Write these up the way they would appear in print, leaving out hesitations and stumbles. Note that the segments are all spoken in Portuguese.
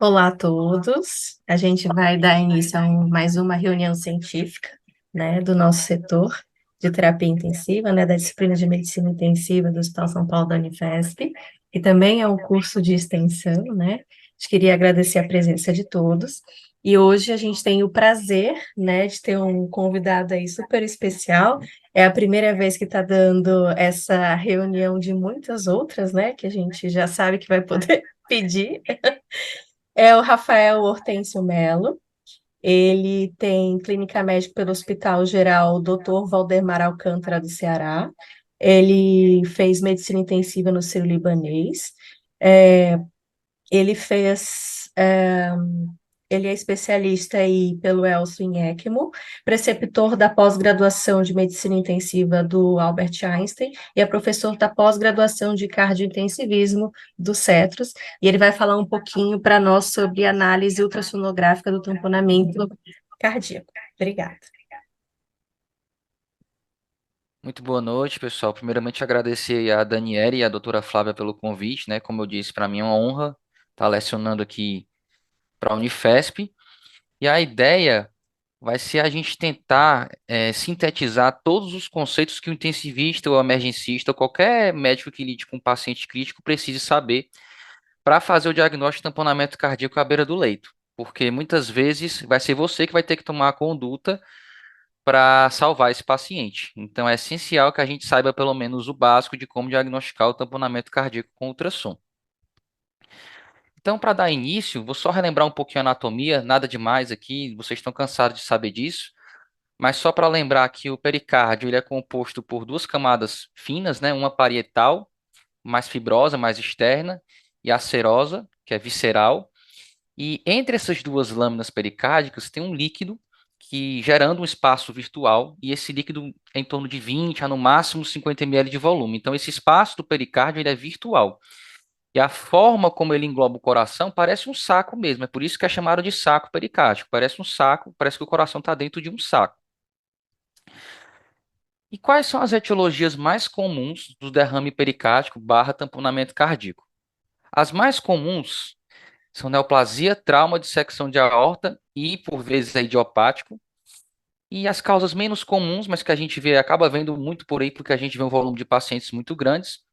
Olá a todos. A gente vai dar início a mais uma reunião científica, né, do nosso setor de terapia intensiva, né, da disciplina de medicina intensiva do Hospital São Paulo da Unifesp, que também é um curso de extensão, né? A gente queria agradecer a presença de todos. E hoje a gente tem o prazer, né, de ter um convidado aí super especial. É a primeira vez que está dando essa reunião de muitas outras, né, que a gente já sabe que vai poder pedir. É o Rafael Hortêncio Melo. Ele tem clínica médica pelo Hospital Geral Dr. Valdemar Alcântara do Ceará. Ele fez medicina intensiva no Sírio-Libanês. Ele fez. Ele é especialista aí pelo Elso em ECMO, preceptor da pós-graduação de medicina intensiva do Albert Einstein e é professor da pós-graduação de cardiointensivismo do CETROS. E ele vai falar um pouquinho para nós sobre análise ultrassonográfica do tamponamento cardíaco. Obrigada. Muito boa noite, pessoal. Primeiramente, agradecer a Daniela e a doutora Flávia pelo convite, né? Como eu disse, para mim é uma honra estar lecionando aqui para a Unifesp. E a ideia vai ser a gente tentar sintetizar todos os conceitos que o intensivista ou emergencista, ou qualquer médico que lide com um paciente crítico precise saber para fazer o diagnóstico de tamponamento cardíaco à beira do leito. Porque muitas vezes vai ser você que vai ter que tomar a conduta para salvar esse paciente. Então, é essencial que a gente saiba pelo menos o básico de como diagnosticar o tamponamento cardíaco com ultrassom. Então, para dar início, vou só relembrar um pouquinho a anatomia, nada demais aqui, vocês estão cansados de saber disso, mas só para lembrar que o pericárdio ele é composto por duas camadas finas, né? Uma parietal, mais fibrosa, mais externa, e a serosa, que é visceral. E entre essas duas lâminas pericárdicas tem um líquido que gerando um espaço virtual, e esse líquido é em torno de 20 a no máximo 50 ml de volume. Então, esse espaço do pericárdio ele é virtual. E a forma como ele engloba o coração parece um saco mesmo. É por isso que é chamado de saco pericárdico. Parece um saco, parece que o coração está dentro de um saco. E quais são as etiologias mais comuns do derrame pericárdico barra tamponamento cardíaco? As mais comuns são neoplasia, trauma, dissecção de aorta e, por vezes, é idiopático. E as causas menos comuns, mas que a gente vê, acaba vendo muito por aí, porque a gente vê um volume de pacientes muito grandes,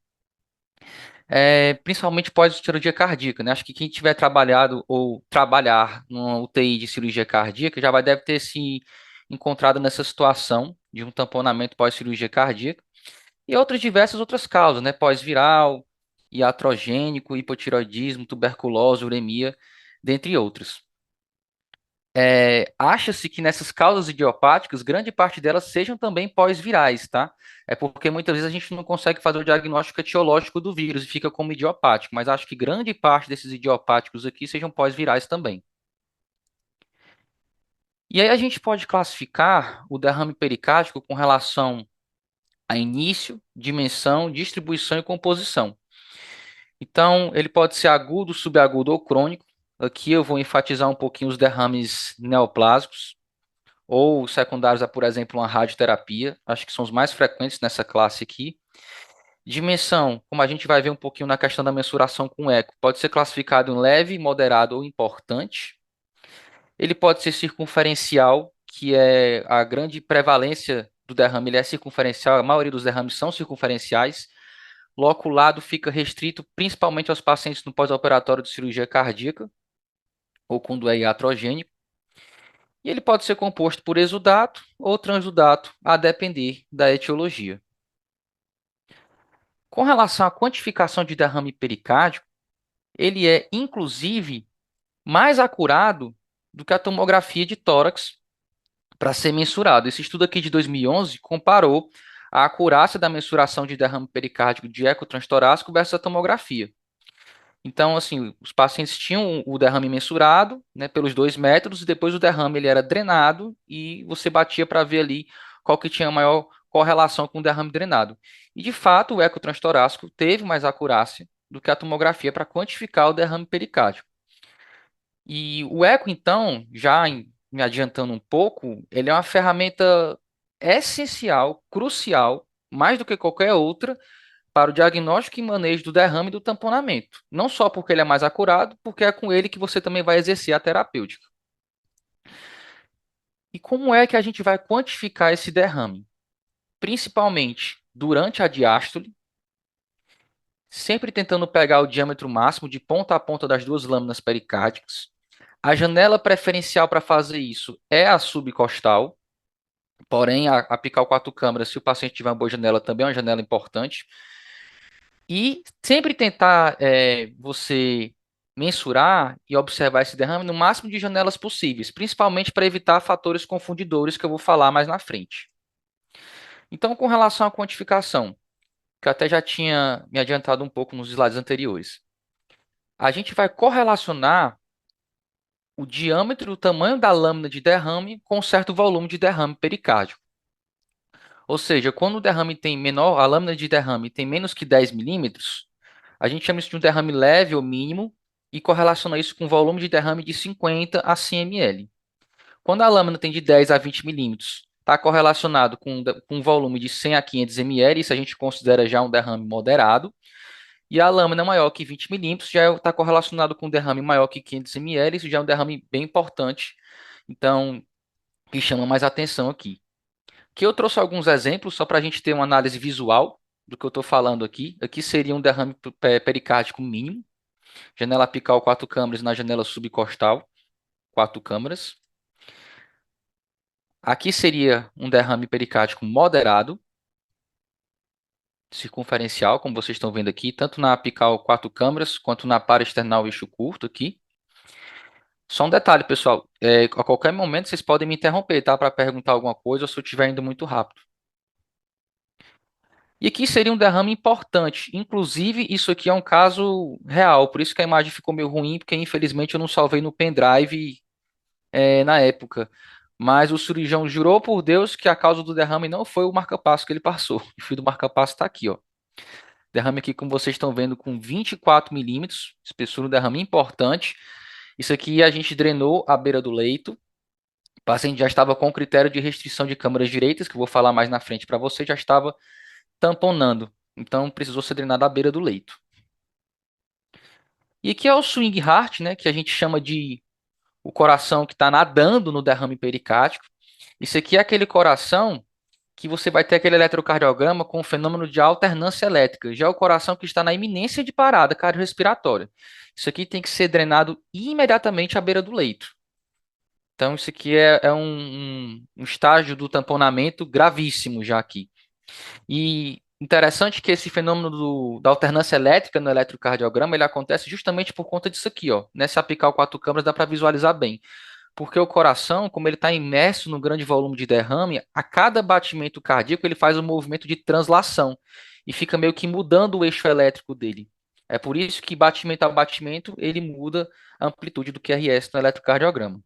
principalmente pós-cirurgia cardíaca, né? Acho que quem tiver trabalhado ou trabalhar numa UTI de cirurgia cardíaca já deve ter se encontrado nessa situação de um tamponamento pós-cirurgia cardíaca. E outras diversas outras causas, né? Pós-viral, iatrogênico, hipotireoidismo, tuberculose, uremia, dentre outras. Acha-se que nessas causas idiopáticas, grande parte delas sejam também pós-virais, tá? É porque muitas vezes a gente não consegue fazer o diagnóstico etiológico do vírus e fica como idiopático, mas acho que grande parte desses idiopáticos aqui sejam pós-virais também. E aí a gente pode classificar o derrame pericárdico com relação a início, dimensão, distribuição e composição. Então, ele pode ser agudo, subagudo ou crônico. Aqui eu vou enfatizar um pouquinho os derrames neoplásicos ou secundários a, por exemplo, uma radioterapia. Acho que são os mais frequentes nessa classe aqui. Dimensão, como a gente vai ver um pouquinho na questão da mensuração com eco, pode ser classificado em leve, moderado ou importante. Ele pode ser circunferencial, que é a grande prevalência do derrame, ele é circunferencial, a maioria dos derrames são circunferenciais. Loculado fica restrito principalmente aos pacientes no pós-operatório de cirurgia cardíaca ou quando é iatrogênico. E ele pode ser composto por exudato ou transudato, a depender da etiologia. Com relação à quantificação de derrame pericárdico, ele é, inclusive, mais acurado do que a tomografia de tórax para ser mensurado. Esse estudo aqui de 2011 comparou a acurácia da mensuração de derrame pericárdico de ecotranstorácico versus a tomografia. Então, assim, os pacientes tinham o derrame mensurado, né, pelos dois métodos, e depois o derrame ele era drenado e você batia para ver ali qual que tinha a maior correlação com o derrame drenado. E, de fato, o eco transtorácico teve mais acurácia do que a tomografia para quantificar o derrame pericárdico. E o eco, então, me adiantando um pouco, ele é uma ferramenta essencial, crucial, mais do que qualquer outra, para o diagnóstico e manejo do derrame e do tamponamento. Não só porque ele é mais acurado, porque é com ele que você também vai exercer a terapêutica. E como é que a gente vai quantificar esse derrame? Principalmente durante a diástole, sempre tentando pegar o diâmetro máximo de ponta a ponta das duas lâminas pericárdicas. A janela preferencial para fazer isso é a subcostal, porém, a apical 4 câmaras, se o paciente tiver uma boa janela, também é uma janela importante. E sempre tentar você mensurar e observar esse derrame no máximo de janelas possíveis, principalmente para evitar fatores confundidores que eu vou falar mais na frente. Então, com relação à quantificação, que eu até já tinha me adiantado um pouco nos slides anteriores, a gente vai correlacionar o diâmetro, o tamanho da lâmina de derrame com um certo volume de derrame pericárdico. Ou seja, quando o derrame tem menor, a lâmina de derrame tem menos que 10 milímetros, a gente chama isso de um derrame leve ou mínimo e correlaciona isso com volume de derrame de 50 a 100 ml. Quando a lâmina tem de 10 a 20 milímetros, está correlacionado com um volume de 100 a 500 ml, isso a gente considera já um derrame moderado. E a lâmina maior que 20 milímetros já está correlacionado com um derrame maior que 500 ml, isso já é um derrame bem importante, então, que chama mais atenção aqui. Aqui eu trouxe alguns exemplos só para a gente ter uma análise visual do que eu estou falando aqui. Aqui seria um derrame pericárdico mínimo, janela apical 4 câmaras na janela subcostal 4 câmaras. Aqui seria um derrame pericárdico moderado, circunferencial, como vocês estão vendo aqui, tanto na apical 4 câmaras quanto na paraesternal eixo curto aqui. Só um detalhe, pessoal, a qualquer momento vocês podem me interromper, tá? Para perguntar alguma coisa ou se eu estiver indo muito rápido. E aqui seria um derrame importante. Inclusive, isso aqui é um caso real, por isso que a imagem ficou meio ruim, porque infelizmente eu não salvei no pendrive na época. Mas o cirurgião jurou por Deus que a causa do derrame não foi o marca-passo que ele passou. O fio do marca-passo está aqui, ó. Derrame aqui, como vocês estão vendo, com 24 milímetros, espessura, um derrame importante. Isso aqui a gente drenou a beira do leito. O paciente já estava com critério de restrição de câmaras direitas, que eu vou falar mais na frente para você, já estava tamponando. Então, precisou ser drenado à beira do leito. E aqui é o swing heart, né, que a gente chama de o coração que está nadando no derrame pericárdico. Isso aqui é aquele coração que você vai ter aquele eletrocardiograma com o fenômeno de alternância elétrica. Já é o coração que está na iminência de parada cardiorrespiratória. Isso aqui tem que ser drenado imediatamente à beira do leito. Então, isso aqui é um estágio do tamponamento gravíssimo já aqui. E interessante que esse fenômeno da alternância elétrica no eletrocardiograma, ele acontece justamente por conta disso aqui, ó. Nessa apical 4 câmaras dá para visualizar bem. Porque o coração, como ele está imerso no grande volume de derrame, a cada batimento cardíaco ele faz um movimento de translação e fica meio que mudando o eixo elétrico dele. É por isso que batimento a batimento ele muda a amplitude do QRS no eletrocardiograma.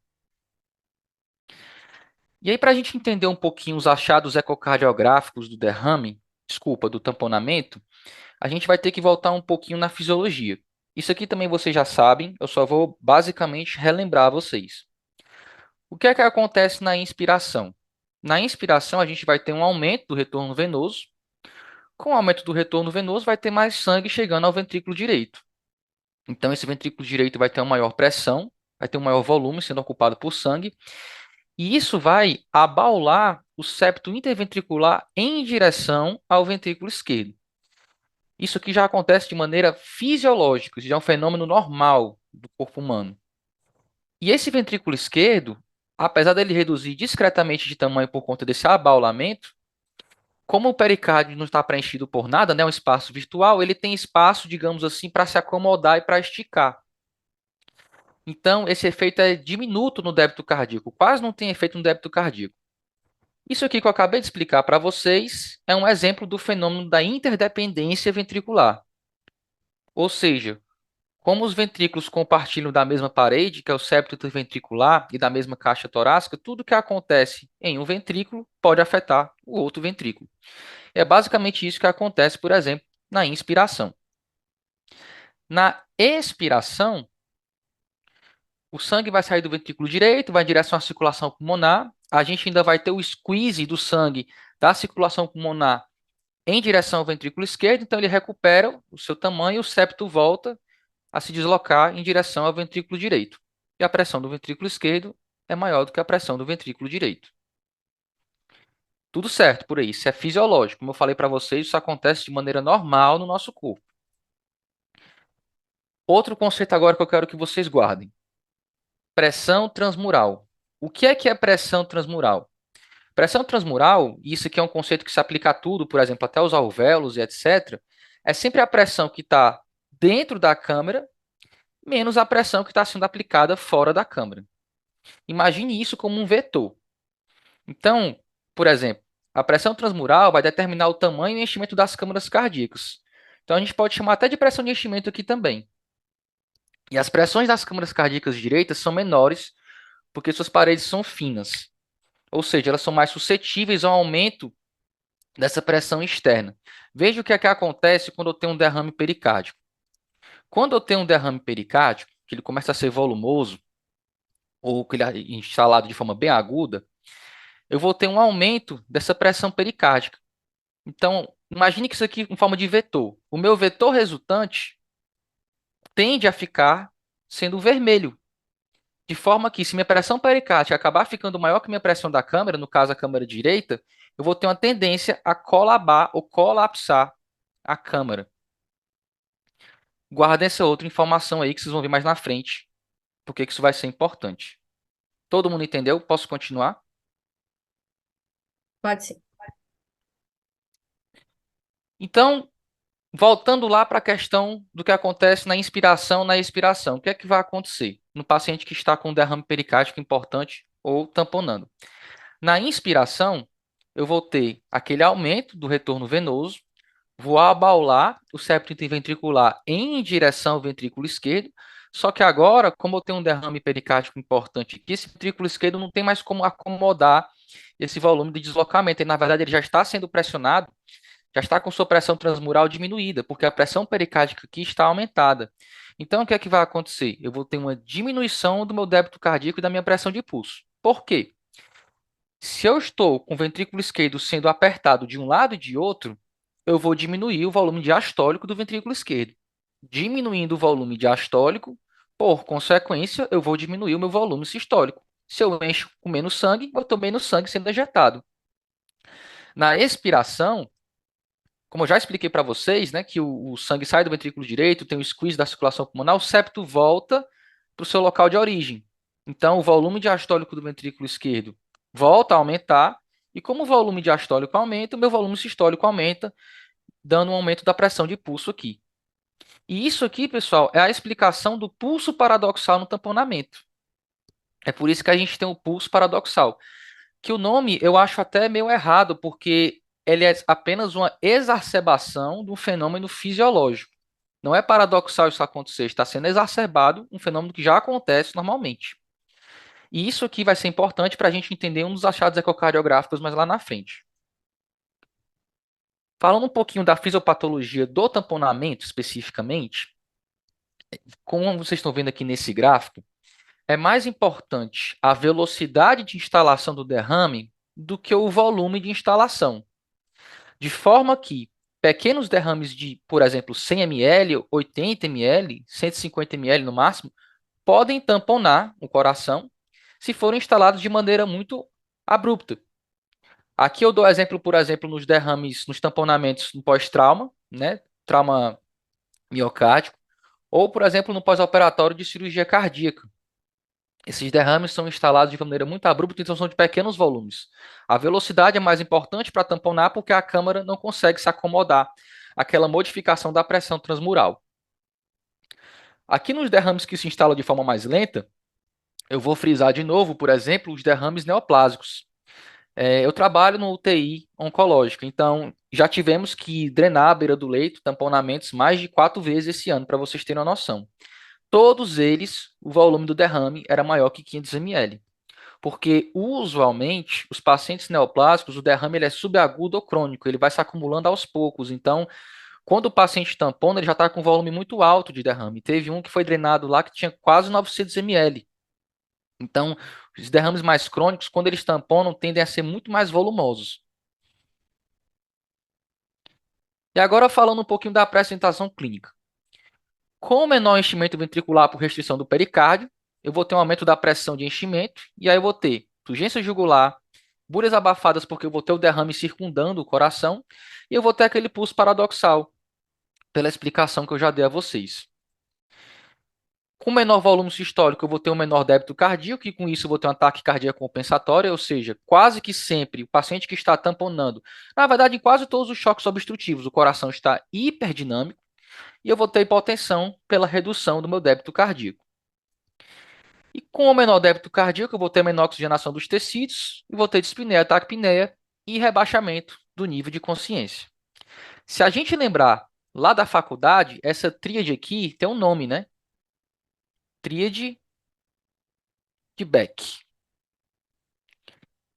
E aí, para a gente entender um pouquinho os achados ecocardiográficos do derrame, desculpa, do tamponamento, a gente vai ter que voltar um pouquinho na fisiologia. Isso aqui também vocês já sabem, eu só vou basicamente relembrar a vocês. O que é que acontece na inspiração? Na inspiração, a gente vai ter um aumento do retorno venoso. Com o aumento do retorno venoso, vai ter mais sangue chegando ao ventrículo direito. Então, esse ventrículo direito vai ter uma maior pressão, vai ter um maior volume sendo ocupado por sangue, e isso vai abaular o septo interventricular em direção ao ventrículo esquerdo. Isso aqui já acontece de maneira fisiológica, isso já é um fenômeno normal do corpo humano. E esse ventrículo esquerdo, apesar dele reduzir discretamente de tamanho por conta desse abaulamento, como o pericárdio não está preenchido por nada, né, um espaço virtual, ele tem espaço, digamos assim, para se acomodar e para esticar. Então, esse efeito é diminuto no débito cardíaco, quase não tem efeito no débito cardíaco. Isso aqui que eu acabei de explicar para vocês é um exemplo do fenômeno da interdependência ventricular. Ou seja, como os ventrículos compartilham da mesma parede, que é o septo interventricular, e da mesma caixa torácica, tudo que acontece em um ventrículo pode afetar o outro ventrículo. É basicamente isso que acontece, por exemplo, na inspiração. Na expiração, o sangue vai sair do ventrículo direito, vai em direção à circulação pulmonar. A gente ainda vai ter o squeeze do sangue da circulação pulmonar em direção ao ventrículo esquerdo, então ele recupera o seu tamanho e o septo volta a se deslocar em direção ao ventrículo direito. E a pressão do ventrículo esquerdo é maior do que a pressão do ventrículo direito. Tudo certo por aí, isso é fisiológico. Como eu falei para vocês, isso acontece de maneira normal no nosso corpo. Outro conceito agora que eu quero que vocês guardem. Pressão transmural. O que é pressão transmural? Pressão transmural, isso aqui é um conceito que se aplica a tudo, por exemplo, até os alvéolos e etc., é sempre a pressão que está dentro da câmara menos a pressão que está sendo aplicada fora da câmara. Imagine isso como um vetor. Então, por exemplo, a pressão transmural vai determinar o tamanho e enchimento das câmaras cardíacas. Então, a gente pode chamar até de pressão de enchimento aqui também. E as pressões das câmaras cardíacas direitas são menores porque suas paredes são finas. Ou seja, elas são mais suscetíveis ao aumento dessa pressão externa. Veja o que é que acontece quando eu tenho um derrame pericárdico. Quando eu tenho um derrame pericárdico, que ele começa a ser volumoso, ou que ele é instalado de forma bem aguda, eu vou ter um aumento dessa pressão pericárdica. Então, imagine que isso aqui em forma de vetor. O meu vetor resultante tende a ficar sendo vermelho, de forma que se minha pressão pericárdica acabar ficando maior que minha pressão da câmara, no caso a câmara direita, eu vou ter uma tendência a colabar ou colapsar a câmara. Guardem essa outra informação aí que vocês vão ver mais na frente, porque isso vai ser importante. Todo mundo entendeu? Posso continuar? Pode ser. Então, voltando lá para a questão do que acontece na inspiração, na expiração. O que é que vai acontecer no paciente que está com um derrame pericárdico importante ou tamponando? Na inspiração, eu vou ter aquele aumento do retorno venoso, vou abaular o septo interventricular em direção ao ventrículo esquerdo, só que agora, como eu tenho um derrame pericárdico importante aqui, esse ventrículo esquerdo não tem mais como acomodar esse volume de deslocamento, e na verdade ele já está sendo pressionado, já está com sua pressão transmural diminuída, porque a pressão pericárdica aqui está aumentada. Então, o que é que vai acontecer? Eu vou ter uma diminuição do meu débito cardíaco e da minha pressão de pulso. Por quê? Se eu estou com o ventrículo esquerdo sendo apertado de um lado e de outro, eu vou diminuir o volume diastólico do ventrículo esquerdo. Diminuindo o volume diastólico, por consequência, eu vou diminuir o meu volume sistólico. Se eu encho com menos sangue, eu estou menos sangue sendo ejetado. Na expiração, como eu já expliquei para vocês, né, que o sangue sai do ventrículo direito, tem o squeeze da circulação pulmonar, o septo volta para o seu local de origem. Então, o volume diastólico do ventrículo esquerdo volta a aumentar, e como o volume diastólico aumenta, o meu volume sistólico aumenta, dando um aumento da pressão de pulso aqui. E isso aqui, pessoal, é a explicação do pulso paradoxal no tamponamento. É por isso que a gente tem o pulso paradoxal. Que o nome eu acho até meio errado, porque ele é apenas uma exacerbação de um fenômeno fisiológico. Não é paradoxal isso acontecer, está sendo exacerbado um fenômeno que já acontece normalmente. E isso aqui vai ser importante para a gente entender um dos achados ecocardiográficos mais lá na frente. Falando um pouquinho da fisiopatologia do tamponamento especificamente, como vocês estão vendo aqui nesse gráfico, é mais importante a velocidade de instalação do derrame do que o volume de instalação. De forma que pequenos derrames de, por exemplo, 100 ml, 80 ml, 150 ml no máximo, podem tamponar o coração se forem instalados de maneira muito abrupta. Aqui eu dou exemplo, por exemplo, nos derrames, nos tamponamentos no pós-trauma, né? Trauma miocárdico, ou, por exemplo, no pós-operatório de cirurgia cardíaca. Esses derrames são instalados de maneira muito abrupta, então são de pequenos volumes. A velocidade é mais importante para tamponar porque a câmara não consegue se acomodar àquela modificação da pressão transmural. Aqui nos derrames que se instalam de forma mais lenta, eu vou frisar de novo, por exemplo, os derrames neoplásicos. Eu trabalho no UTI oncológico, então já tivemos que drenar a beira do leito, tamponamentos, mais de 4 vezes esse ano, para vocês terem uma noção. Todos eles, o volume do derrame era maior que 500 ml. Porque, usualmente, os pacientes neoplásicos, o derrame ele é subagudo ou crônico, ele vai se acumulando aos poucos. Então, quando o paciente tampona, ele já está com um volume muito alto de derrame. Teve um que foi drenado lá que tinha quase 900 ml. Então, os derrames mais crônicos, quando eles tamponam, tendem a ser muito mais volumosos. E agora falando um pouquinho da apresentação clínica. Com menor enchimento ventricular por restrição do pericárdio, eu vou ter um aumento da pressão de enchimento, e aí eu vou ter turgência jugular, bolhas abafadas porque eu vou ter o derrame circundando o coração, e eu vou ter aquele pulso paradoxal, pela explicação que eu já dei a vocês. Com menor volume sistólico, eu vou ter um menor débito cardíaco, e com isso eu vou ter um ataque cardíaco compensatório, ou seja, quase que sempre o paciente que está tamponando, na verdade, em quase todos os choques obstrutivos, o coração está hiperdinâmico, e eu vou ter hipotensão pela redução do meu débito cardíaco. E com o menor débito cardíaco, eu vou ter menor oxigenação dos tecidos, e vou ter dispneia, taquipneia e rebaixamento do nível de consciência. Se a gente lembrar lá da faculdade, essa tríade aqui tem um nome, né? Tríade de Beck.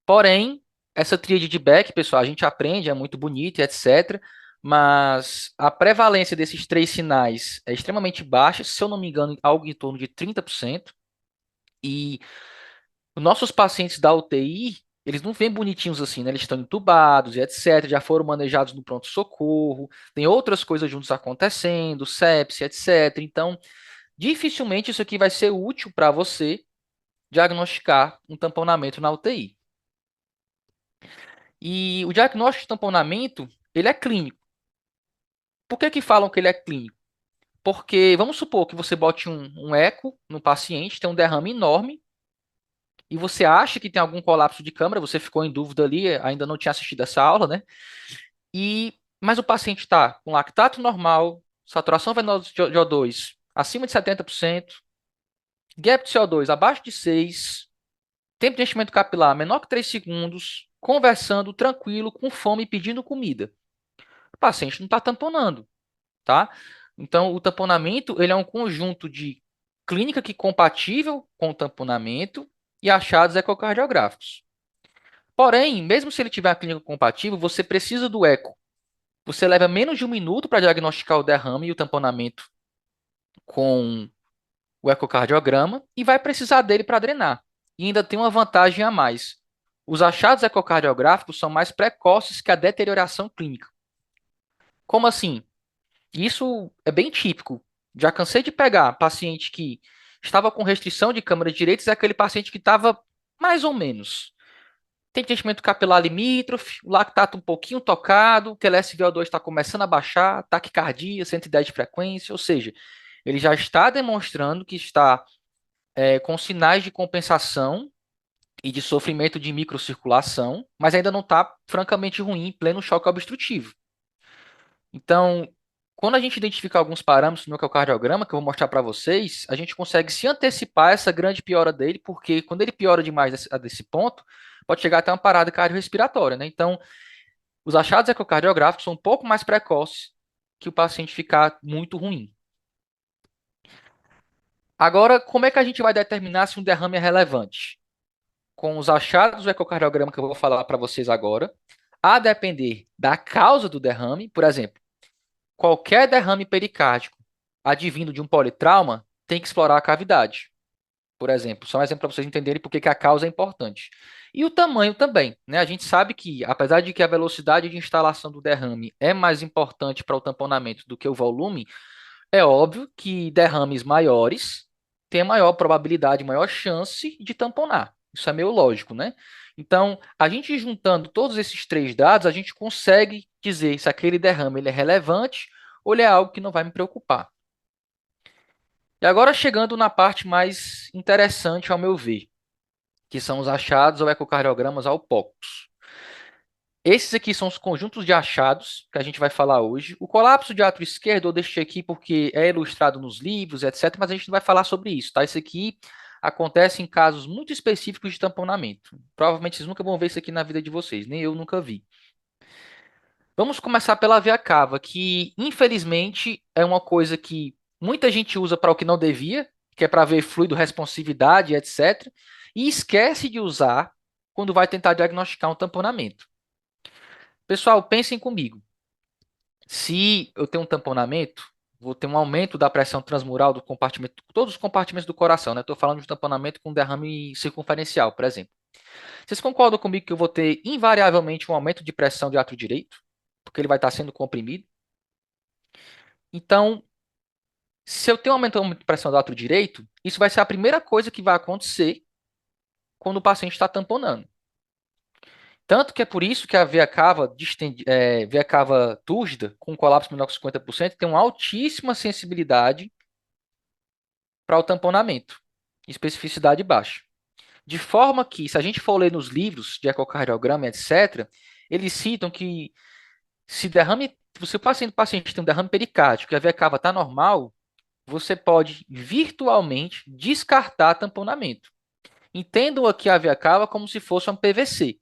Porém, essa tríade de Beck, pessoal, a gente aprende, é muito bonita e etc. Mas a prevalência desses três sinais é extremamente baixa, se eu não me engano, algo em torno de 30%. E os nossos pacientes da UTI, eles não vêm bonitinhos assim, né? Eles estão entubados e etc. Já foram manejados no pronto-socorro, tem outras coisas juntos acontecendo, sepse, etc. Então, dificilmente isso aqui vai ser útil para você diagnosticar um tamponamento na UTI. E o diagnóstico de tamponamento, ele é clínico. Por que que falam que ele é clínico? Porque vamos supor que você bote um eco no paciente, tem um derrame enorme, e você acha que tem algum colapso de câmara, você ficou em dúvida ali, ainda não tinha assistido essa aula, né? Mas o paciente está com lactato normal, saturação venosa de O2 acima de 70%, gap de CO2 abaixo de 6, tempo de enchimento capilar menor que 3 segundos, conversando tranquilo, com fome e pedindo comida. O paciente não está tamponando, tá? Então, o tamponamento ele é um conjunto de clínica que compatível com o tamponamento e achados ecocardiográficos. Porém, mesmo se ele tiver a clínica compatível, você precisa do eco. Você leva menos de um minuto para diagnosticar o derrame e o tamponamento com o ecocardiograma e vai precisar dele para drenar. E ainda tem uma vantagem a mais. Os achados ecocardiográficos são mais precoces que a deterioração clínica. Como assim? Isso é bem típico. Já cansei de pegar paciente que estava com restrição de câmara direita e aquele paciente que estava mais ou menos. Tem enchimento capilar limítrofe, o lactato um pouquinho tocado, o TLSVO2 está começando a baixar, taquicardia, 110 de frequência, ou seja, ele já está demonstrando que está com sinais de compensação e de sofrimento de microcirculação, mas ainda não está francamente ruim, em pleno choque obstrutivo. Então, quando a gente identifica alguns parâmetros no ecocardiograma, que eu vou mostrar para vocês, a gente consegue se antecipar a essa grande piora dele, porque quando ele piora demais desse ponto, pode chegar até uma parada cardiorrespiratória, né? Então, os achados ecocardiográficos são um pouco mais precoces que o paciente ficar muito ruim. Agora, como é que a gente vai determinar se um derrame é relevante? Com os achados do ecocardiograma que eu vou falar para vocês agora, a depender da causa do derrame, por exemplo, qualquer derrame pericárdico advindo de um politrauma tem que explorar a cavidade. Por exemplo, só um exemplo para vocês entenderem por que a causa é importante. E o tamanho também, né? A gente sabe que, apesar de que a velocidade de instalação do derrame é mais importante para o tamponamento do que o volume, é óbvio que derrames maiores têm maior probabilidade, maior chance de tamponar. Isso é meio lógico, né? Então, a gente juntando todos esses três dados, a gente consegue dizer se aquele derrame ele é relevante ou ele é algo que não vai me preocupar. E agora chegando na parte mais interessante, ao meu ver, que são os achados ou ecocardiogramas alpocos. Esses aqui são os conjuntos de achados que a gente vai falar hoje. O colapso de átrio esquerdo eu deixei aqui porque é ilustrado nos livros, etc., mas a gente não vai falar sobre isso, tá? Isso aqui acontece em casos muito específicos de tamponamento. Provavelmente vocês nunca vão ver isso aqui na vida de vocês, nem eu nunca vi. Vamos começar pela veia cava, que infelizmente é uma coisa que muita gente usa para o que não devia, que é para ver fluido, responsividade, etc., e esquece de usar quando vai tentar diagnosticar um tamponamento. Pessoal, pensem comigo. Se eu tenho um tamponamento, vou ter um aumento da pressão transmural do compartimento, todos os compartimentos do coração, né? Estou falando de tamponamento com derrame circunferencial, por exemplo. Vocês concordam comigo que eu vou ter invariavelmente um aumento de pressão de átrio direito? Porque ele vai estar sendo comprimido? Então, se eu tenho um aumento de pressão do ato direito, isso vai ser a primeira coisa que vai acontecer quando o paciente está tamponando. Tanto que é por isso que a veia cava, veia cava túrgida, com colapso menor que 50%, tem uma altíssima sensibilidade para o tamponamento, especificidade baixa. De forma que, se a gente for ler nos livros de ecocardiograma, etc., eles citam que se o paciente tem um derrame pericárdico e a veia cava está normal, você pode virtualmente descartar tamponamento. Entendam aqui a veia cava como se fosse um PVC.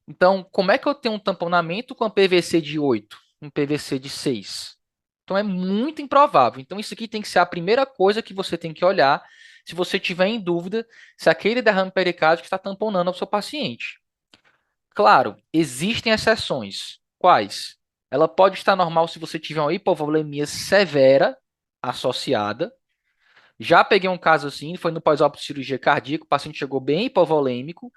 Então, como é que eu tenho um tamponamento com um PVC de 8, um PVC de 6? Então, é muito improvável. Então, isso aqui tem que ser a primeira coisa que você tem que olhar se você tiver em dúvida se aquele derrame pericárdico está tamponando o seu paciente. Claro, existem exceções. Quais? Ela pode estar normal se você tiver uma hipovolemia severa associada. Já peguei um caso assim, foi no pós-ópera de cirurgia cardíaca, o paciente chegou bem hipovolêmico,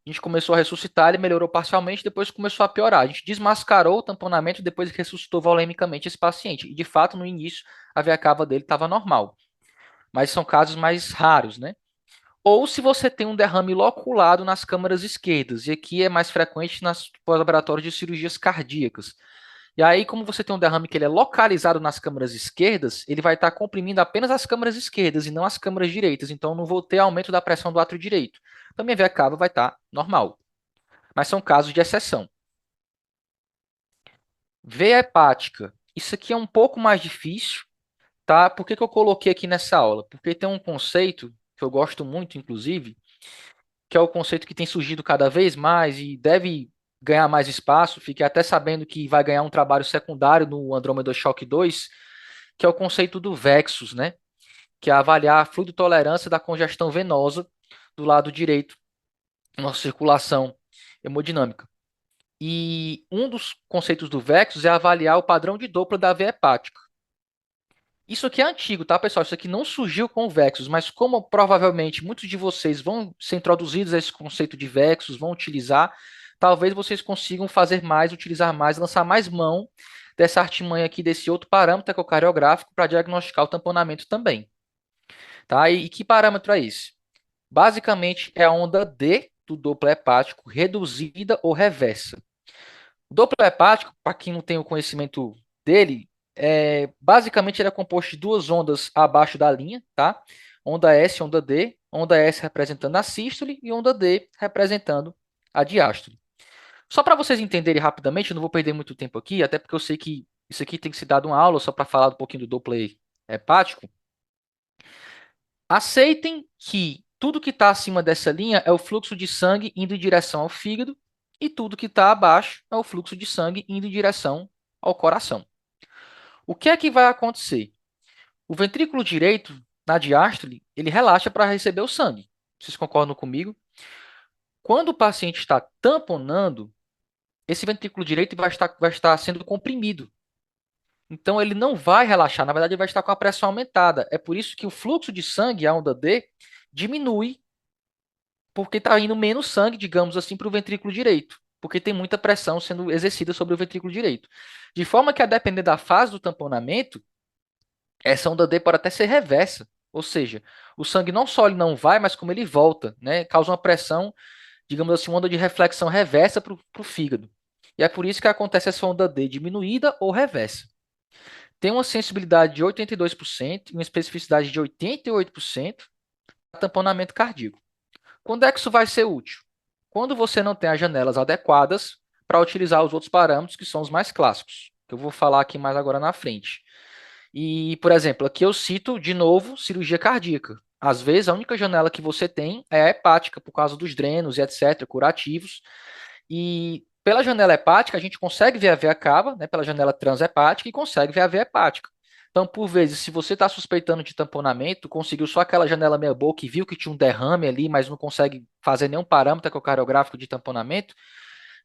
a gente começou a ressuscitar, ele melhorou parcialmente, depois começou a piorar. A gente desmascarou o tamponamento e depois ressuscitou volemicamente esse paciente. E de fato, no início, a veia cava dele estava normal. Mas são casos mais raros, né? Ou se você tem um derrame loculado nas câmaras esquerdas, e aqui é mais frequente nas pós-operatórios de cirurgias cardíacas. E aí, como você tem um derrame que ele é localizado nas câmaras esquerdas, ele vai estar comprimindo apenas as câmaras esquerdas e não as câmaras direitas. Então, eu não vou ter aumento da pressão do átrio direito. Então, minha veia cava vai estar normal. Mas são casos de exceção. Veia hepática. Isso aqui é um pouco mais difícil, tá? Por que que eu coloquei aqui nessa aula? Porque tem um conceito que eu gosto muito, inclusive, que é o conceito que tem surgido cada vez mais e deve ganhar mais espaço. Fiquei até sabendo que vai ganhar um trabalho secundário no Andromeda Shock 2, que é o conceito do Vexus, né? Que é avaliar a fluidotolerância da congestão venosa do lado direito, nossa circulação hemodinâmica. E um dos conceitos do Vexus é avaliar o padrão de Doppler da veia hepática. Isso aqui é antigo, tá, pessoal? Isso aqui não surgiu com o Vexus, mas como provavelmente muitos de vocês vão ser introduzidos a esse conceito de Vexus, vão utilizar, talvez vocês consigam fazer mais, utilizar mais, lançar mais mão dessa artimanha aqui, desse outro parâmetro ecocardiográfico para diagnosticar o tamponamento também. Tá? E que parâmetro é esse? Basicamente é a onda D do Doppler hepático reduzida ou reversa. O Doppler hepático, para quem não tem o conhecimento dele, basicamente ele é composto de duas ondas abaixo da linha, tá? Onda S, onda S representando a sístole e onda D representando a diástole. Só para vocês entenderem rapidamente, eu não vou perder muito tempo aqui, até porque eu sei que isso aqui tem que ser dado uma aula só para falar um pouquinho do Doppler hepático. Aceitem que tudo que está acima dessa linha é o fluxo de sangue indo em direção ao fígado e tudo que está abaixo é o fluxo de sangue indo em direção ao coração. O que é que vai acontecer? O ventrículo direito, na diástole, ele relaxa para receber o sangue. Vocês concordam comigo? Quando o paciente está tamponando, esse ventrículo direito vai estar sendo comprimido. Então, ele não vai relaxar, na verdade, ele vai estar com a pressão aumentada. É por isso que o fluxo de sangue, a onda D, diminui porque está indo menos sangue, digamos assim, para o ventrículo direito, porque tem muita pressão sendo exercida sobre o ventrículo direito. De forma que, a depender da fase do tamponamento, essa onda D pode até ser reversa, ou seja, o sangue não só ele não vai, mas como ele volta, né? Causa uma pressão, digamos assim, uma onda de reflexão reversa para o fígado. E é por isso que acontece essa onda D diminuída ou reversa. Tem uma sensibilidade de 82% e uma especificidade de 88% para tamponamento cardíaco. Quando é que isso vai ser útil? Quando você não tem as janelas adequadas para utilizar os outros parâmetros, que são os mais clássicos, que eu vou falar aqui mais agora na frente. E, por exemplo, aqui eu cito de novo cirurgia cardíaca. Às vezes, a única janela que você tem é a hepática, por causa dos drenos e etc., curativos. E pela janela hepática, a gente consegue ver a veia cava, né, pela janela transhepática, e consegue ver a veia hepática. Então, por vezes, se você está suspeitando de tamponamento, conseguiu só aquela janela meia boca e viu que tinha um derrame ali, mas não consegue fazer nenhum parâmetro ecocardiográfico de tamponamento,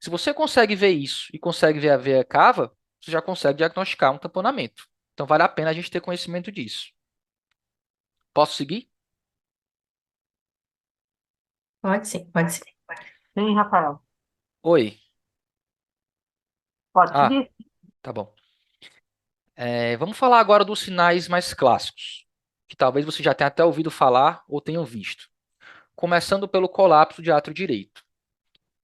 se você consegue ver isso e consegue ver a veia cava, você já consegue diagnosticar um tamponamento. Então, vale a pena a gente ter conhecimento disso. Posso seguir? Pode sim, pode sim. Sim, Rafael. Oi. Pode Ah, seguir? tá bom. Vamos falar agora dos sinais mais clássicos, que talvez você já tenha até ouvido falar ou tenham visto. Começando pelo colapso de átrio direito.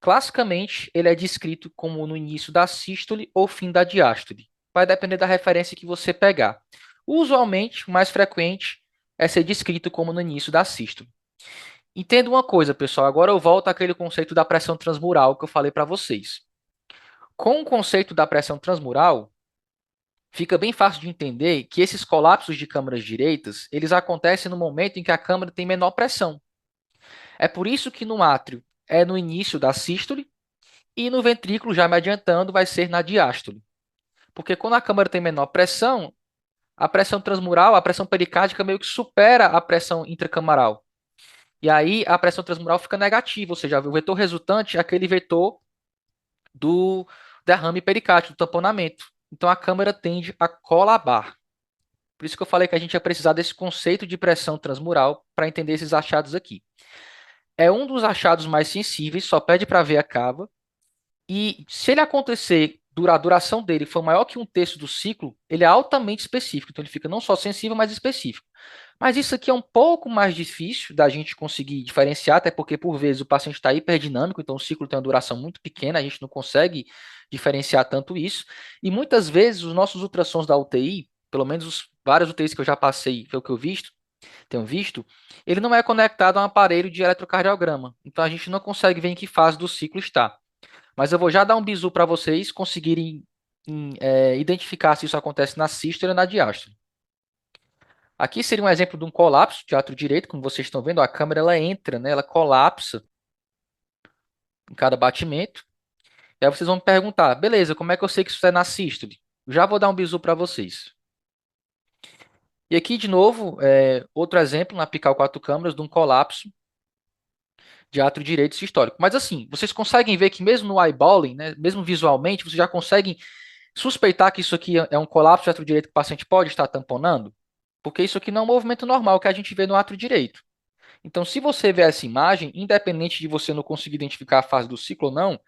Classicamente, ele é descrito como no início da sístole ou fim da diástole. Vai depender da referência que você pegar. Usualmente, o mais frequente é ser descrito como no início da sístole. Entenda uma coisa, pessoal. Agora eu volto àquele conceito da pressão transmural que eu falei para vocês. Com o conceito da pressão transmural, fica bem fácil de entender que esses colapsos de câmaras direitas, eles acontecem no momento em que a câmara tem menor pressão. É por isso que no átrio é no início da sístole e no ventrículo, já me adiantando, vai ser na diástole. Porque quando a câmara tem menor pressão, a pressão transmural, a pressão pericárdica meio que supera a pressão intracamaral. E aí a pressão transmural fica negativa, ou seja, o vetor resultante é aquele vetor do derrame pericárdico, do tamponamento. Então a câmara tende a colabar. Por isso que eu falei que a gente ia precisar desse conceito de pressão transmural para entender esses achados aqui. É um dos achados mais sensíveis, só pede para ver a cava. E se ele acontecer, a duração dele for maior que um terço do ciclo, ele é altamente específico. Então ele fica não só sensível, mas específico. Mas isso aqui é um pouco mais difícil da gente conseguir diferenciar, até porque por vezes o paciente está hiperdinâmico, então o ciclo tem uma duração muito pequena, a gente não consegue diferenciar tanto isso. E muitas vezes os nossos ultrassons da UTI, pelo menos os vários UTIs que eu já passei, foi o que eu tenho visto, ele não é conectado a um aparelho de eletrocardiograma. Então a gente não consegue ver em que fase do ciclo está. Mas eu vou já dar um bizu para vocês conseguirem identificar se isso acontece na sístole ou na diástole. Aqui seria um exemplo de um colapso de átrio direito, como vocês estão vendo, a câmera ela entra, né, ela colapsa em cada batimento. E aí vocês vão me perguntar, beleza, como é que eu sei que isso é na sístole? Já vou dar um bizu para vocês. E aqui, de novo, outro exemplo na apical 4 câmeras de um colapso de átrio direito sistólico. Mas assim, vocês conseguem ver que mesmo no eyeballing, né, mesmo visualmente, vocês já conseguem suspeitar que isso aqui é um colapso de átrio direito que o paciente pode estar tamponando? Porque isso aqui não é um movimento normal que a gente vê no átrio direito. Então, se você vê essa imagem, independente de você não conseguir identificar a fase do ciclo ou não,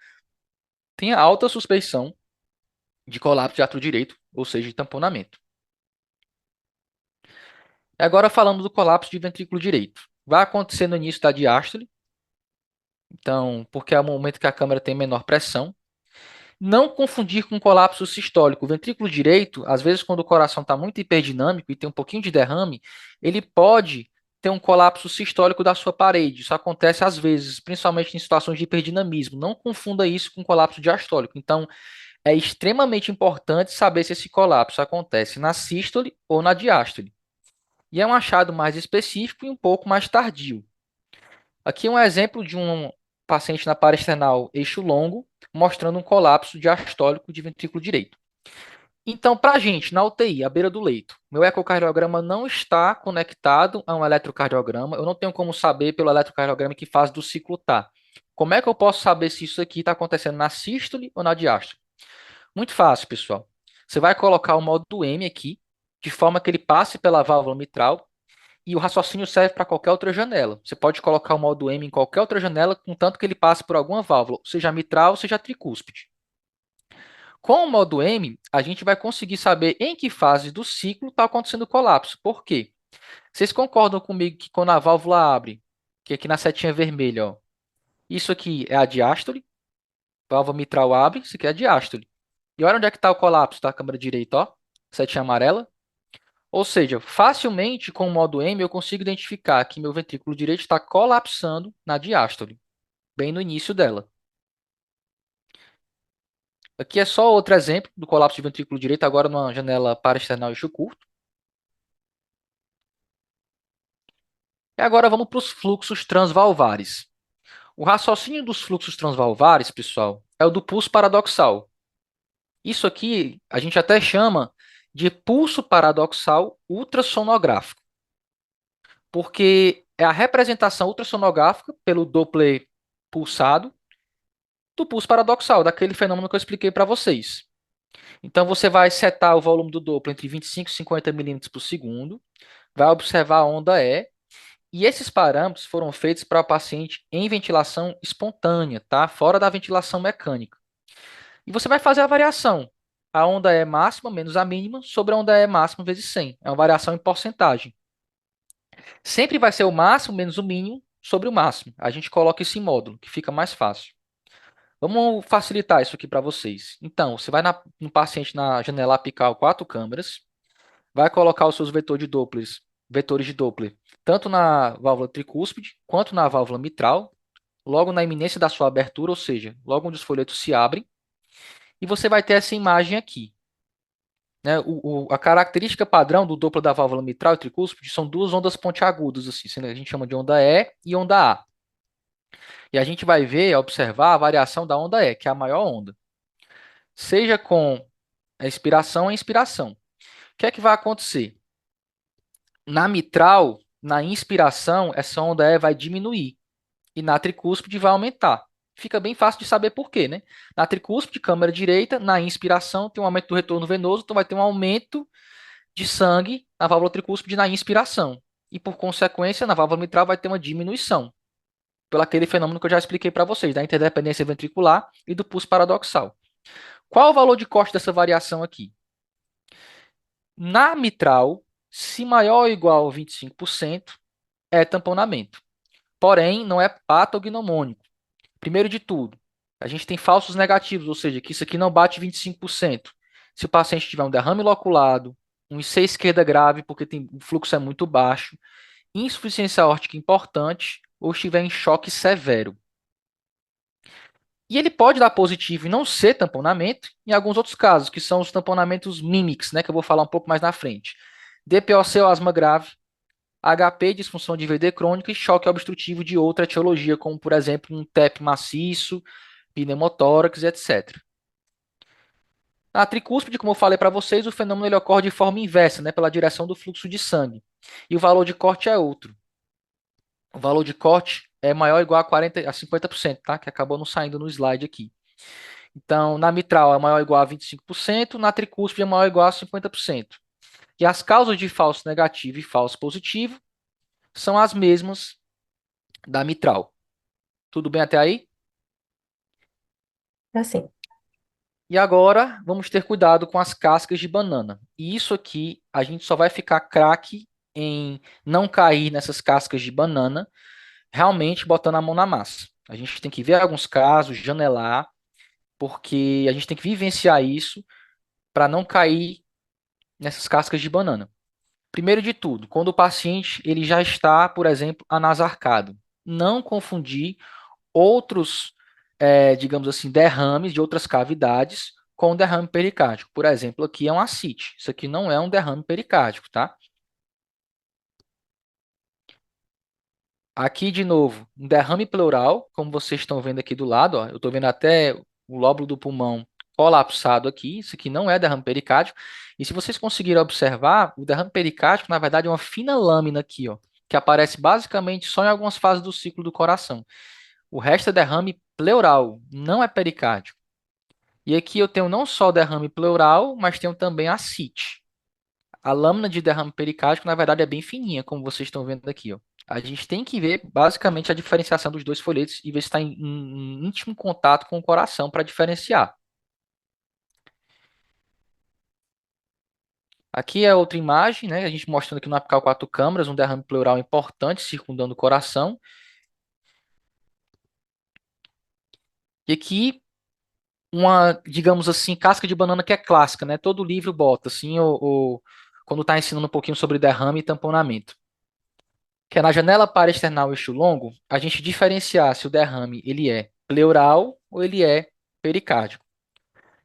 tenha alta suspeição de colapso de átrio direito, ou seja, de tamponamento. E agora falando do colapso de ventrículo direito. Vai acontecer no início da diástole, então, porque é o momento que a câmara tem menor pressão. Não confundir com colapso sistólico. O ventrículo direito, às vezes, quando o coração está muito hiperdinâmico e tem um pouquinho de derrame, ele pode ter um colapso sistólico da sua parede. Isso acontece às vezes, principalmente em situações de hiperdinamismo. Não confunda isso com colapso diastólico. Então, é extremamente importante saber se esse colapso acontece na sístole ou na diástole. E é um achado mais específico e um pouco mais tardio. Aqui é um exemplo de um paciente na parasternal eixo longo, mostrando um colapso diastólico de ventrículo direito. Então, para a gente, na UTI, à beira do leito, meu ecocardiograma não está conectado a um eletrocardiograma, eu não tenho como saber pelo eletrocardiograma que fase do ciclo está. Como é que eu posso saber se isso aqui está acontecendo na sístole ou na diástole? Muito fácil, pessoal. Você vai colocar o modo M aqui, de forma que ele passe pela válvula mitral, e o raciocínio serve para qualquer outra janela. Você pode colocar o modo M em qualquer outra janela, contanto que ele passe por alguma válvula, seja mitral, seja tricúspide. Com o modo M, a gente vai conseguir saber em que fase do ciclo está acontecendo o colapso. Por quê? Vocês concordam comigo que quando a válvula abre, que aqui na setinha vermelha, ó, isso aqui é a diástole, válvula mitral abre, isso aqui é a diástole. E olha onde é que está o colapso da câmara direita, ó, setinha amarela. Ou seja, facilmente com o modo M eu consigo identificar que meu ventrículo direito está colapsando na diástole, bem no início dela. Aqui é só outro exemplo do colapso de ventrículo direito, agora numa janela paraesternal eixo curto. E agora vamos para os fluxos transvalvares. O raciocínio dos fluxos transvalvares, pessoal, é o do pulso paradoxal. Isso aqui a gente até chama de pulso paradoxal ultrassonográfico, porque é a representação ultrassonográfica pelo Doppler pulsado do pulso paradoxal, daquele fenômeno que eu expliquei para vocês. Então, você vai setar o volume do Doppler entre 25 e 50 milímetros por segundo, vai observar a onda E, e esses parâmetros foram feitos para o paciente em ventilação espontânea, tá? Fora da ventilação mecânica. E você vai fazer a variação. a onda E máxima menos a mínima sobre a onda E máxima vezes 100. É uma variação em porcentagem. Sempre vai ser o máximo menos o mínimo sobre o máximo. A gente coloca isso em módulo, que fica mais fácil. Vamos facilitar isso aqui para vocês. Então, você vai no paciente na janela apical 4 câmeras, vai colocar os seus vetores de Doppler, tanto na válvula tricúspide quanto na válvula mitral, logo na iminência da sua abertura, ou seja, logo onde os folhetos se abrem, e você vai ter essa imagem aqui. Né? A característica padrão do Doppler da válvula mitral e tricúspide são duas ondas pontiagudas, assim, a gente chama de onda E e onda A. E a gente vai ver, observar a variação da onda E, que é a maior onda. Seja com a expiração ou inspiração. O que é que vai acontecer? Na mitral, na inspiração, essa onda E vai diminuir e na tricúspide vai aumentar. Fica bem fácil de saber por quê, né? Na tricúspide, câmara direita, na inspiração tem um aumento do retorno venoso, então vai ter um aumento de sangue na válvula tricúspide na inspiração. E por consequência, na válvula mitral vai ter uma diminuição, pelo aquele fenômeno que eu já expliquei para vocês, da interdependência ventricular e do pulso paradoxal. Qual o valor de corte dessa variação aqui? Na mitral, se maior ou igual a 25%, é tamponamento. Porém, não é patognomônico. Primeiro de tudo, a gente tem falsos negativos, ou seja, que isso aqui não bate 25%. Se o paciente tiver um derrame loculado, um IC esquerda grave, porque o fluxo é muito baixo, insuficiência aórtica importante, ou estiver em choque severo. E ele pode dar positivo e não ser tamponamento em alguns outros casos, que são os tamponamentos mímicos, né, que eu vou falar um pouco mais na frente. DPOC ou asma grave, HP, disfunção de VD crônica e choque obstrutivo de outra etiologia, como, por exemplo, um TEP maciço, pneumotórax, etc. Na tricúspide, como eu falei para vocês, o fenômeno ele ocorre de forma inversa, né, pela direção do fluxo de sangue. E o valor de corte é outro. O valor de corte é maior ou igual a 40, a 50%, tá? Que acabou não saindo no slide aqui. Então, na mitral é maior ou igual a 25%, na tricúspide é maior ou igual a 50%. E as causas de falso negativo e falso positivo são as mesmas da mitral. Tudo bem até aí? Assim, E agora vamos ter cuidado com as cascas de banana. E isso aqui a gente só vai ficar craque em não cair nessas cascas de banana, realmente botando a mão na massa. A gente tem que ver alguns casos, janelar, porque a gente tem que vivenciar isso para não cair nessas cascas de banana. Primeiro de tudo, quando o paciente ele já está, por exemplo, anasarcado, não confundir outros, digamos assim, derrames de outras cavidades com o derrame pericárdico. Por exemplo, aqui é um ascite. Isso aqui não é um derrame pericárdico, tá? Aqui, de novo, um derrame pleural, como vocês estão vendo aqui do lado, ó, eu estou vendo até o lóbulo do pulmão colapsado aqui. Isso aqui não é derrame pericárdico. E se vocês conseguirem observar, o derrame pericárdico, na verdade, é uma fina lâmina aqui, ó, que aparece basicamente só em algumas fases do ciclo do coração. O resto é derrame pleural, não é pericárdico. E aqui eu tenho não só derrame pleural, mas tenho também ascite. A lâmina de derrame pericárdico, na verdade, é bem fininha, como vocês estão vendo aqui, ó. A gente tem que ver basicamente a diferenciação dos dois folhetos e ver se está em íntimo contato com o coração para diferenciar. Aqui é outra imagem, né? A gente mostrando aqui no apical 4 câmaras, um derrame pleural importante circundando o coração. E aqui uma, digamos assim, casca de banana que é clássica, né? Todo livro bota, assim, quando está ensinando um pouquinho sobre derrame e tamponamento. Que é na janela paraesternal eixo longo, a gente diferenciar se o derrame ele é pleural ou ele é pericárdico.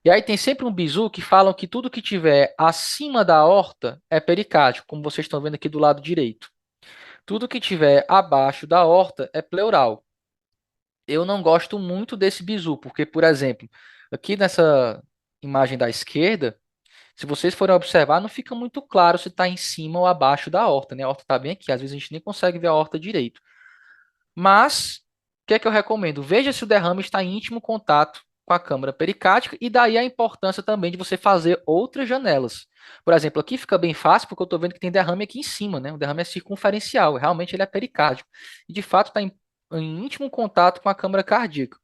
E aí tem sempre um bizu que falam que tudo que tiver acima da aorta é pericárdico, como vocês estão vendo aqui do lado direito. Tudo que tiver abaixo da aorta é pleural. Eu não gosto muito desse bizu, porque, por exemplo, aqui nessa imagem da esquerda, se vocês forem observar, não fica muito claro se está em cima ou abaixo da aorta, né? A aorta está bem aqui, às vezes a gente nem consegue ver a aorta direito. Mas, o que é que eu recomendo? Veja se o derrame está em íntimo contato com a câmara pericárdica e daí a importância também de você fazer outras janelas. Por exemplo, aqui fica bem fácil porque eu estou vendo que tem derrame aqui em cima, né? O derrame é circunferencial, realmente ele é pericárdico. E de fato está em íntimo contato com a câmara cardíaca.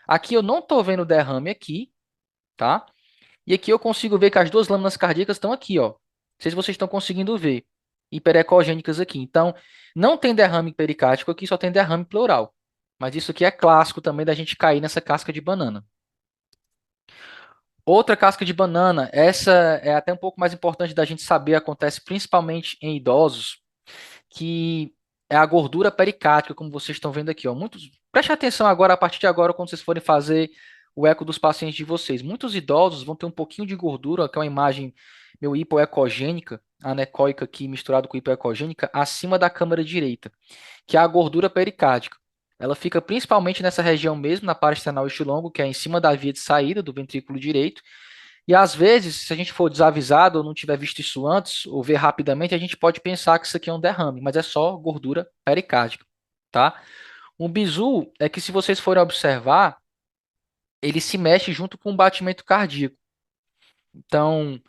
Aqui eu não estou vendo derrame aqui, tá? E aqui eu consigo ver que as duas lâminas cardíacas estão aqui, ó. Não sei se vocês estão conseguindo ver. Hiperecogênicas aqui. Então, não tem derrame pericárdico aqui, só tem derrame pleural. Mas isso aqui é clássico também da gente cair nessa casca de banana. Outra casca de banana, essa é até um pouco mais importante da gente saber, acontece principalmente em idosos, que é a gordura pericárdica, como vocês estão vendo aqui, ó. Preste atenção agora, a partir de agora, quando vocês forem fazer o eco dos pacientes de vocês. Muitos idosos vão ter um pouquinho de gordura, que é uma imagem meio hipoecogênica, anecoica aqui misturado com hipoecogênica, acima da câmara direita, que é a gordura pericárdica. Ela fica principalmente nessa região mesmo, na parte external longo, que é em cima da via de saída do ventrículo direito. E às vezes, se a gente for desavisado ou não tiver visto isso antes, ou ver rapidamente, a gente pode pensar que isso aqui é um derrame, mas é só gordura pericárdica, tá? Um bizu é que, se vocês forem observar, ele se mexe junto com o batimento cardíaco. Então,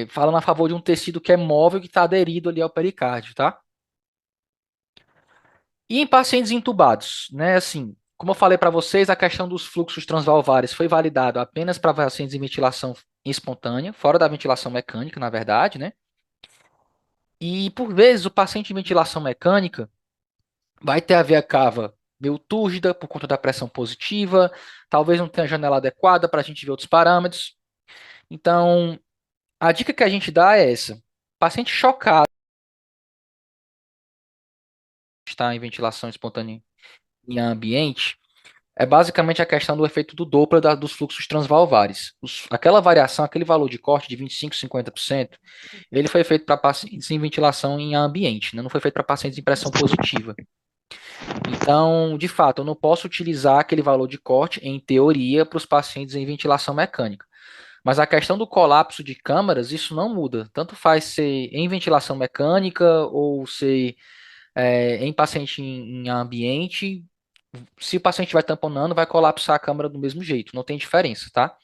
falando a favor de um tecido que é móvel, que está aderido ali ao pericárdio, tá? E em pacientes intubados, né? Assim, como eu falei para vocês, a questão dos fluxos transvalvares foi validado apenas para pacientes em ventilação espontânea, fora da ventilação mecânica, na verdade, né? E por vezes o paciente em ventilação mecânica vai ter a veia cava meio túrgida por conta da pressão positiva, talvez não tenha janela adequada para a gente ver outros parâmetros. Então, a dica que a gente dá é essa: paciente chocado está em ventilação espontânea em ambiente, é basicamente a questão do efeito do Doppler dos fluxos transvalvares. Aquela variação, aquele valor de corte de 25, 50%, ele foi feito para pacientes em ventilação em ambiente, né? Não foi feito para pacientes em pressão positiva. Então, de fato, eu não posso utilizar aquele valor de corte, em teoria, para os pacientes em ventilação mecânica. Mas a questão do colapso de câmaras, isso não muda. Tanto faz ser em ventilação mecânica ou ser em paciente em ambiente. Se o paciente vai tamponando, vai colapsar a câmara do mesmo jeito. Não tem diferença, tá?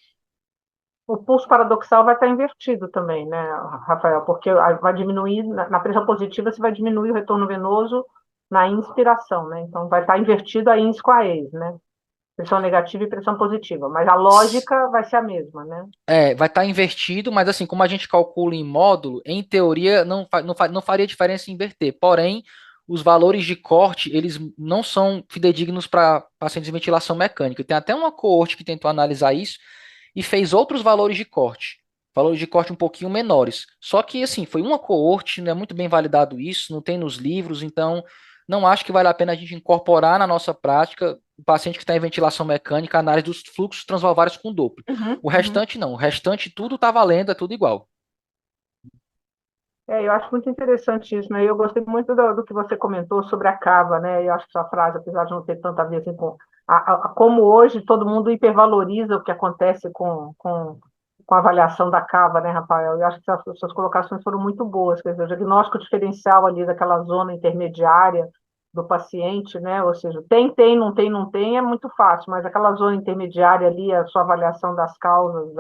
O pulso paradoxal vai estar invertido também, né, Rafael? Porque vai diminuir, na pressão positiva, você vai diminuir o retorno venoso na inspiração, né? Então, vai estar invertido a ins com a ex, né? Pressão negativa e pressão positiva. Mas a lógica vai ser a mesma, né? Vai estar invertido, mas assim, como a gente calcula em módulo, em teoria não faria diferença em inverter. Porém, os valores de corte, eles não são fidedignos para pacientes de ventilação mecânica. Tem até uma coorte que tentou analisar isso e fez outros valores de corte um pouquinho menores. Só que, assim, foi uma coorte, não é muito bem validado isso, não tem nos livros, então não acho que vale a pena a gente incorporar na nossa prática o paciente que está em ventilação mecânica, a análise dos fluxos transvalvares com Doppler. Uhum, O uhum. restante não, o restante tudo está valendo, é tudo igual. Eu acho muito interessante isso, né? Eu gostei muito do que você comentou sobre a cava, né? Eu acho que sua frase, apesar de não ter tanta a ver assim, com como hoje todo mundo hipervaloriza o que acontece com a avaliação da cava, né, Rafael? Eu acho que suas colocações foram muito boas, quer dizer, o diagnóstico diferencial ali daquela zona intermediária do paciente, né? Ou seja, tem, não tem, não tem, é muito fácil, mas aquela zona intermediária ali, a sua avaliação das causas,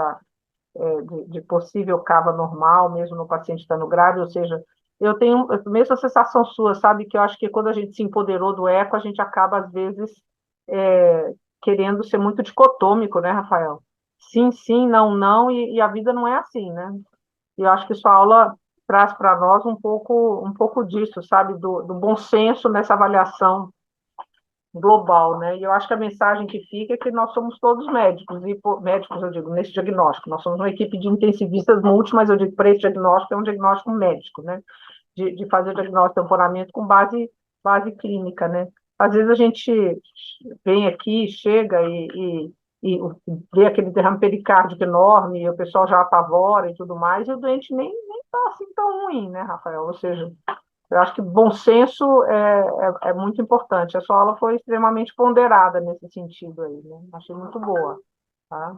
de possível cava normal, mesmo no paciente estando grave, ou seja, eu tenho a mesma sensação sua, sabe, que eu acho que quando a gente se empoderou do eco, a gente acaba, às vezes, querendo ser muito dicotômico, né, Rafael? Sim, sim, não, não, e a vida não é assim, né? E eu acho que sua aula traz para nós um pouco disso, sabe, do bom senso nessa avaliação global, né? E eu acho que a mensagem que fica é que nós somos todos médicos, e médicos, eu digo, nesse diagnóstico. Nós somos uma equipe de intensivistas multi, mas eu digo, para esse diagnóstico, é um diagnóstico médico, né? De fazer o diagnóstico de temporamento com base clínica, né? Às vezes a gente vem aqui, chega e vê aquele derrame pericárdico enorme, e o pessoal já apavora e tudo mais, e o doente nem está assim tão ruim, né, Rafael? Ou seja, eu acho que bom senso é muito importante. A sua aula foi extremamente ponderada nesse sentido aí, né? Achei muito boa, tá?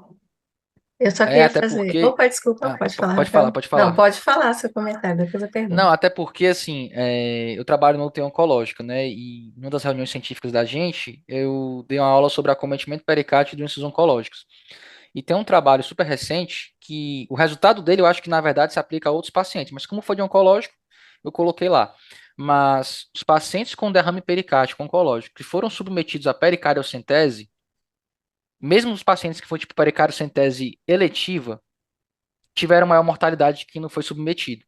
Eu só queria Até fazer. porque. Opa, desculpa, Ah, pode falar, pode falar, Rafael. pode Não, falar. pode falar seu comentário, depois eu Não, pergunto. até porque, assim, eu trabalho no UTI oncológica, né? E em uma das reuniões científicas da gente, eu dei uma aula sobre acometimento pericárdico e doenças oncológicas. E tem um trabalho super recente que o resultado dele eu acho que, na verdade, se aplica a outros pacientes. Mas como foi de oncológico, eu coloquei lá. Mas os pacientes com derrame pericárdico oncológico que foram submetidos à pericardiocentese, mesmo os pacientes que foi tipo pericardiocentese eletiva, tiveram maior mortalidade de quem não foi submetido.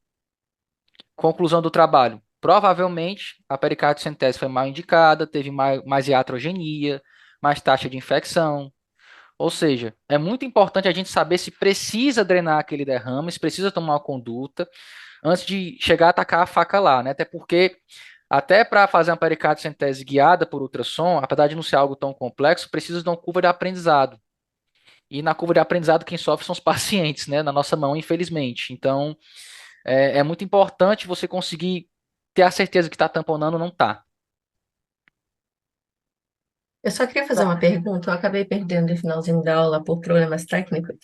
Conclusão do trabalho. Provavelmente, a pericardite centese foi mal indicada, teve mais iatrogenia, mais taxa de infecção. Ou seja, é muito importante a gente saber se precisa drenar aquele derrame, se precisa tomar uma conduta, antes de chegar a atacar a faca lá, né? Até porque, até para fazer uma pericardite centese guiada por ultrassom, apesar de não ser algo tão complexo, precisa de uma curva de aprendizado. E na curva de aprendizado, quem sofre são os pacientes, né? Na nossa mão, infelizmente. Então, é muito importante você conseguir ter a certeza que está tamponando ou não está. Eu só queria fazer uma pergunta, eu acabei perdendo o finalzinho da aula por problemas técnicos.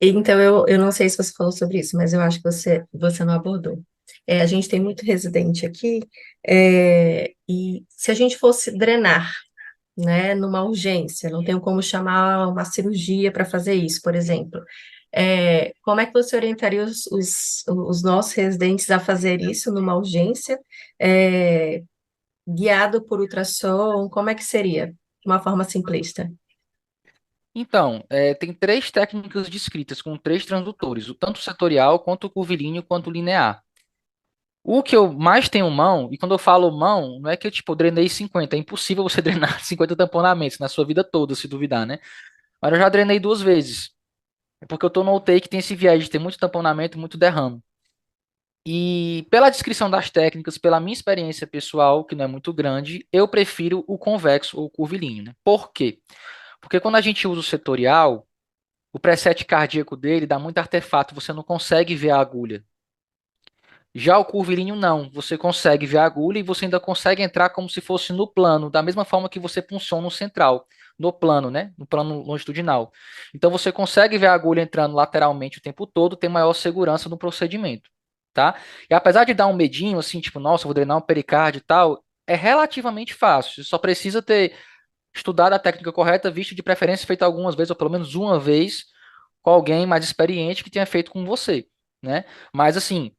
Então, eu não sei se você falou sobre isso, mas eu acho que você não abordou. A gente tem muito residente aqui, e se a gente fosse drenar, né, numa urgência, não tenho como chamar uma cirurgia para fazer isso, por exemplo. Como é que você orientaria os nossos residentes a fazer isso numa urgência, guiado por ultrassom? Como é que seria? De uma forma simplista. Então, tem três técnicas descritas com três transdutores, o tanto setorial, quanto o curvilíneo, quanto o linear. O que eu mais tenho mão, e quando eu falo mão, não é que eu, tipo, drenei 50, é impossível você drenar 50 tamponamentos na sua vida toda, se duvidar, né? Mas eu já drenei 2 vezes. É porque eu tô no UTI que tem esse viés de ter muito tamponamento, muito derrame. E pela descrição das técnicas, pela minha experiência pessoal, que não é muito grande, eu prefiro o convexo ou o curvilíneo, né? Por quê? Porque quando a gente usa o setorial, o preset cardíaco dele dá muito artefato, você não consegue ver a agulha. Já o curvilíneo não, você consegue ver a agulha e você ainda consegue entrar como se fosse no plano, da mesma forma que você punciona no central, no plano, né? No plano longitudinal. Então você consegue ver a agulha entrando lateralmente o tempo todo, tem maior segurança no procedimento, tá? E apesar de dar um medinho, assim, tipo, nossa, vou drenar um pericárdio e tal, é relativamente fácil. Você só precisa ter estudado a técnica correta, visto de preferência feita algumas vezes, ou pelo menos uma vez, com alguém mais experiente que tenha feito com você, né? Mas assim,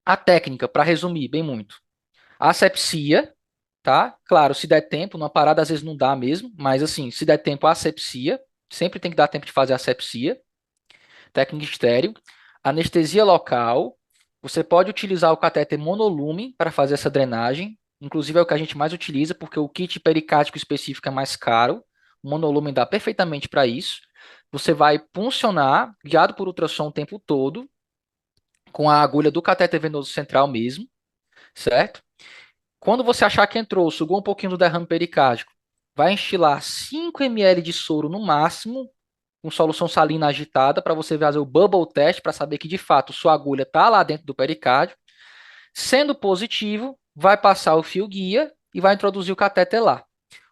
a técnica, para resumir bem muito. Asepsia, tá? Claro, se der tempo, numa parada às vezes não dá mesmo, mas assim, se der tempo, asepsia. Sempre tem que dar tempo de fazer asepsia. Técnica estéreo. Anestesia local. Você pode utilizar o catéter monolume para fazer essa drenagem. Inclusive é o que a gente mais utiliza, porque o kit pericárdico específico é mais caro. O monolume dá perfeitamente para isso. Você vai puncionar, guiado por ultrassom o tempo todo, com a agulha do catéter venoso central mesmo, certo? Quando você achar que entrou, sugou um pouquinho do derrame pericárdico, vai enchilar 5 ml de soro no máximo, com solução salina agitada, para você fazer o bubble test, para saber que de fato sua agulha está lá dentro do pericárdio. Sendo positivo, vai passar o fio guia e vai introduzir o catéter lá.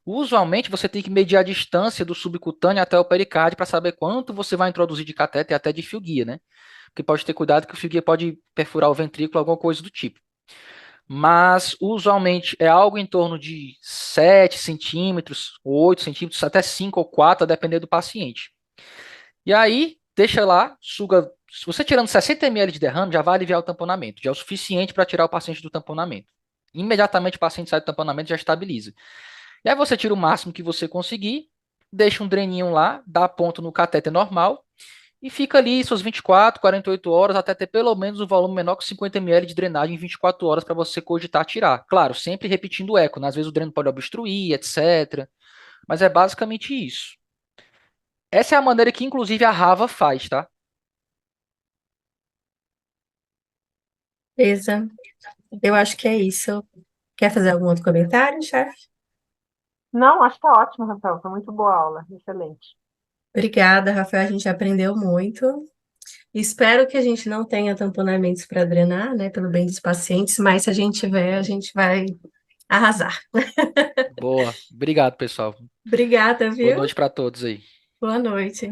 Usualmente você tem que medir a distância do subcutâneo até o pericárdio para saber quanto você vai introduzir de catéter e até de fio guia, né? Porque pode ter cuidado que o fio guia pode perfurar o ventrículo, alguma coisa do tipo. Mas usualmente é algo em torno de 7 centímetros, 8 centímetros, até 5 ou 4, a depender do paciente. E aí, deixa lá, suga. Se você tirando 60 ml de derrame, já vai aliviar o tamponamento, já é o suficiente para tirar o paciente do tamponamento. Imediatamente o paciente sai do tamponamento, já estabiliza. E aí você tira o máximo que você conseguir, deixa um dreninho lá, dá ponto no catéter normal e fica ali suas 24, 48 horas até ter pelo menos um volume menor que 50 ml de drenagem em 24 horas para você cogitar tirar. Claro, sempre repetindo o eco, né? Às vezes o dreno pode obstruir, etc. Mas é basicamente isso. Essa é a maneira que inclusive a Rava faz, tá? Beleza, eu acho que é isso. Quer fazer algum outro comentário, chefe? Não, acho que tá ótimo, Rafael. Foi muito boa a aula. Excelente. Obrigada, Rafael. A gente aprendeu muito. Espero que a gente não tenha tamponamentos para drenar, né, pelo bem dos pacientes, mas se a gente tiver, a gente vai arrasar. Boa. Obrigado, pessoal. Obrigada, Boa viu? noite para todos aí. Boa noite.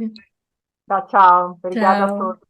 Tchau, tchau. Obrigada a Tchau. todos.